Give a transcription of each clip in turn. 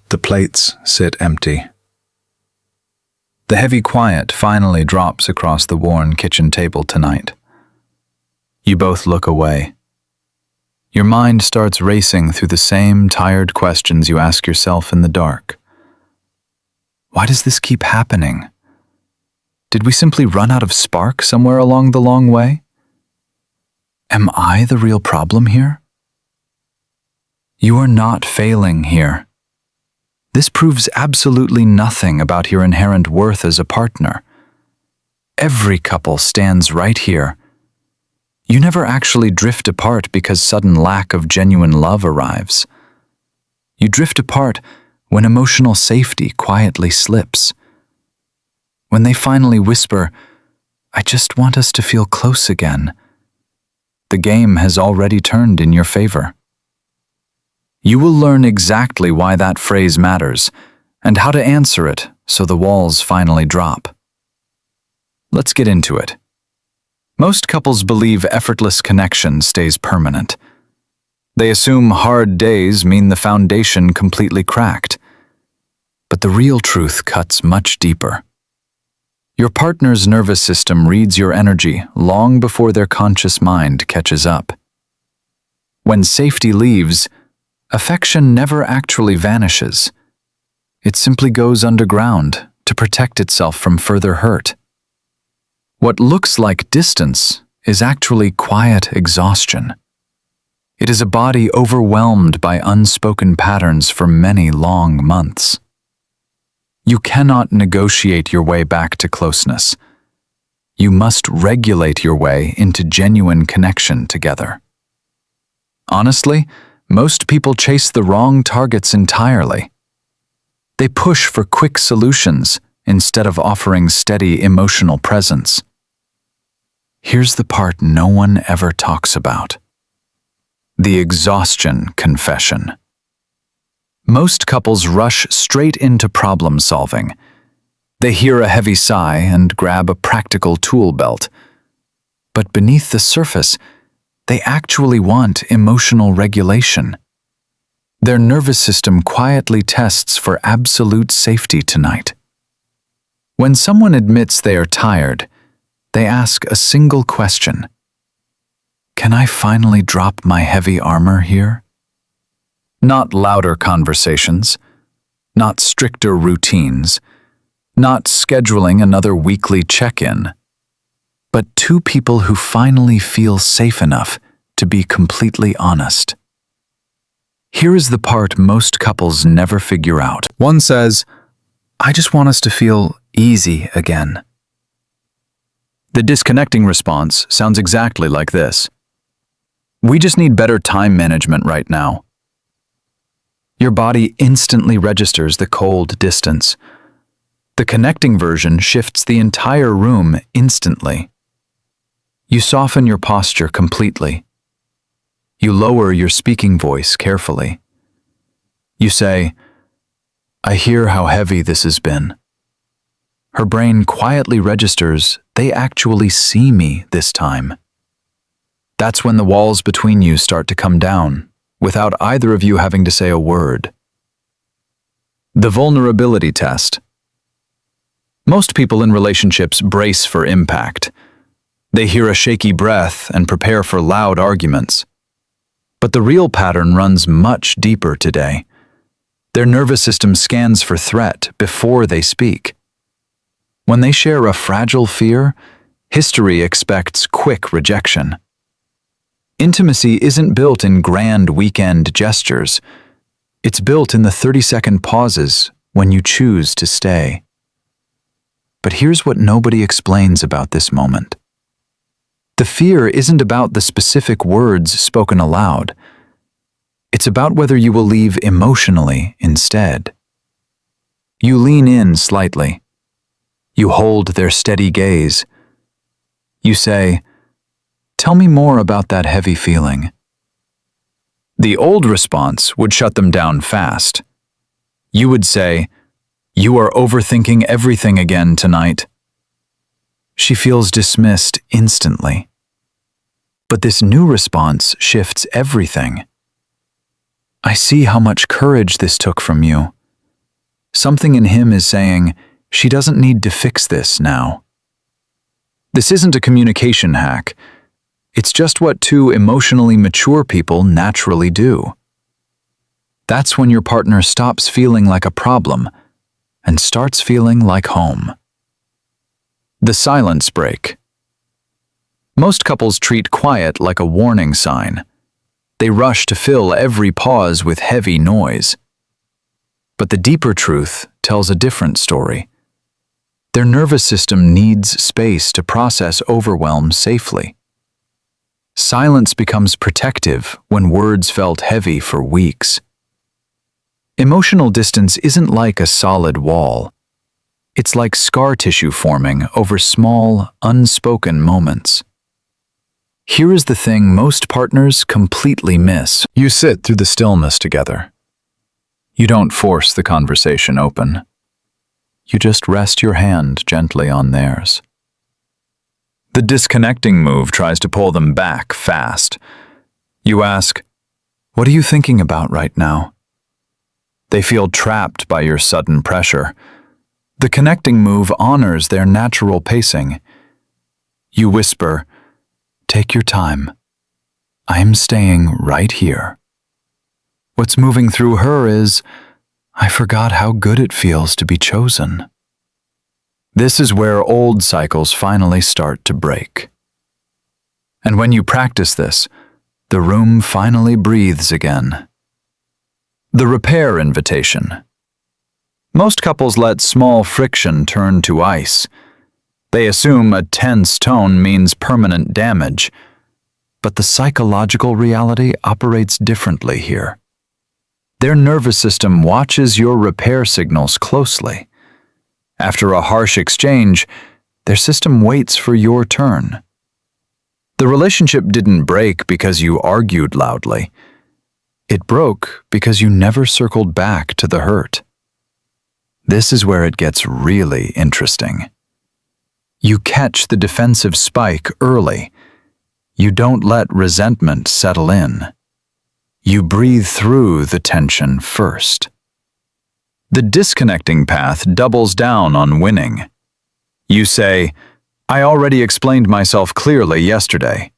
The plates sit empty. The heavy quiet finally drops across the worn kitchen table tonight. You both look away. Your mind starts racing through the same tired questions you ask yourself in the dark. Why does this keep happening? Did we simply run out of spark somewhere along the long way? Am I the real problem here? You are not failing here. This proves absolutely nothing about your inherent worth as a partner. Every couple stands right here. You never actually drift apart because sudden lack of genuine love arrives. You drift apart when emotional safety quietly slips. When they finally whisper, "I just want us to feel close again," the game has already turned in your favor. You will learn exactly why that phrase matters and how to answer it so the walls finally drop. Let's get into it. Most couples believe effortless connection stays permanent. They assume hard days mean the foundation completely cracked. But the real truth cuts much deeper. Your partner's nervous system reads your energy long before their conscious mind catches up. When safety leaves, affection never actually vanishes. It simply goes underground to protect itself from further hurt. What looks like distance is actually quiet exhaustion. It is a body overwhelmed by unspoken patterns for many long months. You cannot negotiate your way back to closeness. You must regulate your way into genuine connection together. Honestly, most people chase the wrong targets entirely. They push for quick solutions instead of offering steady emotional presence. Here's the part no one ever talks about: the exhaustion confession. Most couples rush straight into problem solving. They hear a heavy sigh and grab a practical tool belt. But beneath the surface, they actually want emotional regulation. Their nervous system quietly tests for absolute safety tonight. When someone admits they are tired, they ask a single question: "Can I finally drop my heavy armor here?" Not louder conversations, not stricter routines, not scheduling another weekly check-in, but two people who finally feel safe enough to be completely honest. Here is the part most couples never figure out. One says, "I just want us to feel easy again." The disconnecting response sounds exactly like this: "We just need better time management right now." Your body instantly registers the cold distance. The connecting version shifts the entire room instantly. You soften your posture completely. You lower your speaking voice carefully. You say, "I hear how heavy this has been." Her brain quietly registers they actually see me this time. That's when the walls between you start to come down, without either of you having to say a word. The vulnerability test. Most people in relationships brace for impact. They hear a shaky breath and prepare for loud arguments. But the real pattern runs much deeper today. Their nervous system scans for threat before they speak. When they share a fragile fear, history expects quick rejection. Intimacy isn't built in grand weekend gestures. It's built in the 30-second pauses when you choose to stay. But here's what nobody explains about this moment. The fear isn't about the specific words spoken aloud. It's about whether you will leave emotionally instead. You lean in slightly. You hold their steady gaze. You say, "Tell me more about that heavy feeling." The old response would shut them down fast. You would say, "You are overthinking everything again tonight." She feels dismissed instantly. But this new response shifts everything. "I see how much courage this took from you. Something in him is saying, she doesn't need to fix this now. This isn't a communication hack. It's just what two emotionally mature people naturally do. That's when your partner stops feeling like a problem and starts feeling like home. The silence break. Most couples treat quiet like a warning sign. They rush to fill every pause with heavy noise. But the deeper truth tells a different story. Their nervous system needs space to process overwhelm safely. Silence becomes protective when words felt heavy for weeks. Emotional distance isn't like a solid wall. It's like scar tissue forming over small, unspoken moments. Here is the thing most partners completely miss. You sit through the stillness together. You don't force the conversation open. You just rest your hand gently on theirs. The disconnecting move tries to pull them back fast. You ask, "What are you thinking about right now?" They feel trapped by your sudden pressure. The connecting move honors their natural pacing. You whisper, "Take your time. I'm staying right here." What's moving through her is, "I forgot how good it feels to be chosen." This is where old cycles finally start to break. And when you practice this, the room finally breathes again. The repair invitation. Most couples let small friction turn to ice. They assume a tense tone means permanent damage, but the psychological reality operates differently here. Their nervous system watches your repair signals closely. After a harsh exchange, their system waits for your turn. The relationship didn't break because you argued loudly. It broke because you never circled back to the hurt. This is where it gets really interesting. You catch the defensive spike early. You don't let resentment settle in. You breathe through the tension first. The disconnecting path doubles down on winning. You say, "I already explained myself clearly yesterday."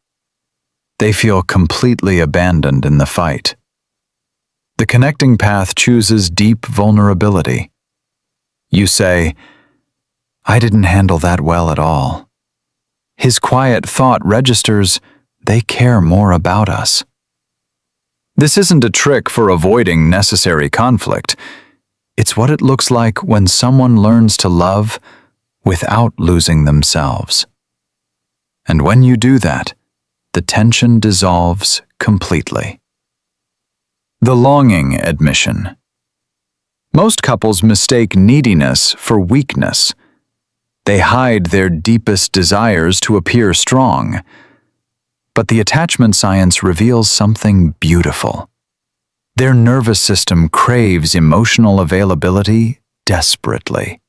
They feel completely abandoned in the fight. The connecting path chooses deep vulnerability. You say, "I didn't handle that well at all." His quiet thought registers, "They care more about us." This isn't a trick for avoiding necessary conflict. It's what it looks like when someone learns to love without losing themselves. And when you do that, the tension dissolves completely. The longing admission. Most couples mistake neediness for weakness. They hide their deepest desires to appear strong. But the attachment science reveals something beautiful. Their nervous system craves emotional availability desperately.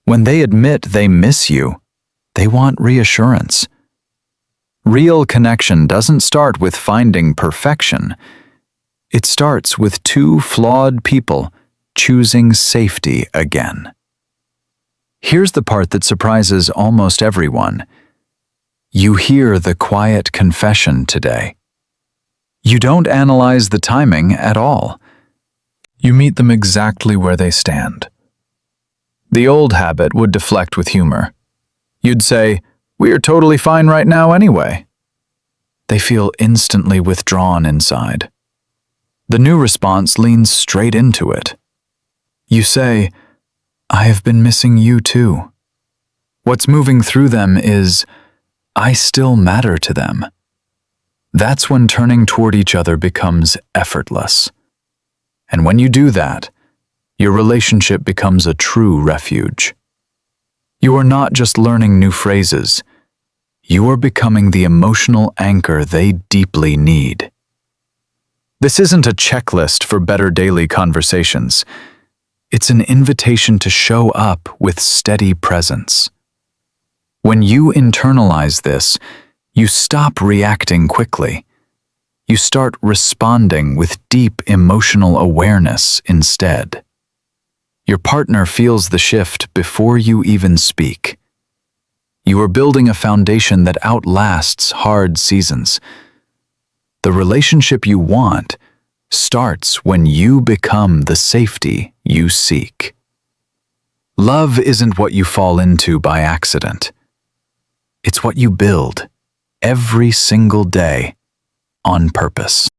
When they admit they miss you, they want reassurance. Real connection doesn't start with finding perfection. It starts with two flawed people choosing safety again. Here's the part that surprises almost everyone. You hear the quiet confession today. You don't analyze the timing at all. You meet them exactly where they stand. The old habit would deflect with humor. You'd say, "We are totally fine right now anyway." They feel instantly withdrawn inside. The new response leans straight into it. You say, "I have been missing you too." What's moving through them is, "I still matter to them." That's when turning toward each other becomes effortless. And when you do that, your relationship becomes a true refuge. You are not just learning new phrases. You are becoming the emotional anchor they deeply need. This isn't a checklist for better daily conversations. It's an invitation to show up with steady presence. When you internalize this, you stop reacting quickly. You start responding with deep emotional awareness instead. Your partner feels the shift before you even speak. You are building a foundation that outlasts hard seasons. The relationship you want starts when you become the safety you seek. Love isn't what you fall into by accident. It's what you build every single day on purpose.